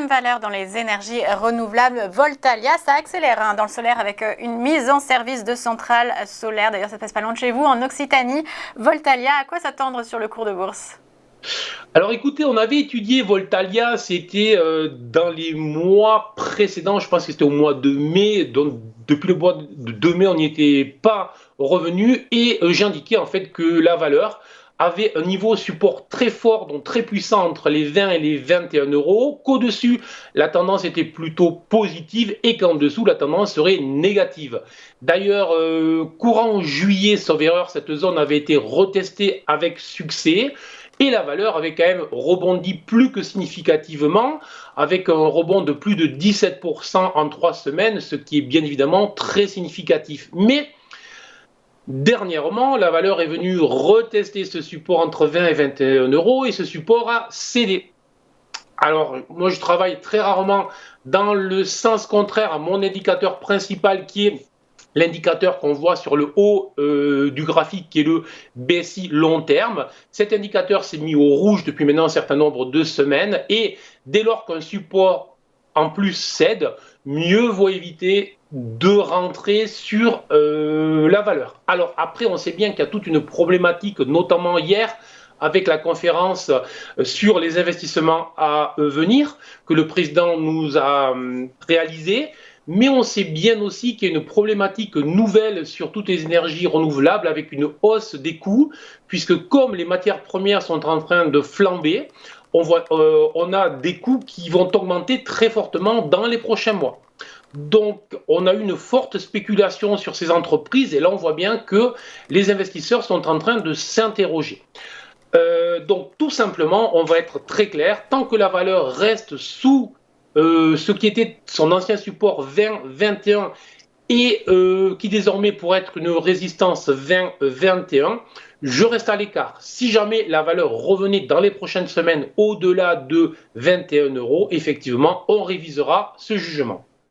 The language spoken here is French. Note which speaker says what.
Speaker 1: deuxième valeur dans les énergies renouvelables, Voltalia. Ça accélère dans le solaire avec une mise en service de centrales solaires. D'ailleurs, ça ne passe pas loin de chez vous, en Occitanie. Voltalia, à quoi s'attendre sur le cours de bourse?
Speaker 2: Alors écoutez, on avait étudié Voltalia, c'était dans les mois précédents, je pense que c'était au mois de mai, donc depuis le mois de mai, on n'y était pas revenu et j'indiquais en fait que la valeur avait un niveau support très fort, donc très puissant entre les 20 et les 21 euros, qu'au-dessus la tendance était plutôt positive et qu'en dessous la tendance serait négative. D'ailleurs, courant juillet, sauf erreur, cette zone avait été retestée avec succès. Et la valeur avait quand même rebondi plus que significativement, avec un rebond de plus de 17% en 3 semaines, ce qui est bien évidemment très significatif. Mais dernièrement, la valeur est venue retester ce support entre 20 et 21 euros et ce support a cédé. Alors, moi, je travaille très rarement dans le sens contraire à mon indicateur principal qui est l'indicateur qu'on voit sur le haut du graphique qui est le BSI long terme. Cet indicateur s'est mis au rouge depuis maintenant un certain nombre de semaines et dès lors qu'un support en plus cède, mieux vaut éviter de rentrer sur la valeur. Alors après, on sait bien qu'il y a toute une problématique, notamment hier, avec la conférence sur les investissements à venir que le président nous a réalisé. Mais on sait bien aussi qu'il y a une problématique nouvelle sur toutes les énergies renouvelables avec une hausse des coûts, puisque comme les matières premières sont en train de flamber, on a des coûts qui vont augmenter très fortement dans les prochains mois. Donc, on a eu une forte spéculation sur ces entreprises et là, on voit bien que les investisseurs sont en train de s'interroger. Donc, tout simplement, on va être très clair, tant que la valeur reste sous ce qui était son ancien support 20-21 et qui désormais pourrait être une résistance 20-21, je reste à l'écart. Si jamais la valeur revenait dans les prochaines semaines au-delà de 21 euros, effectivement, on révisera ce jugement.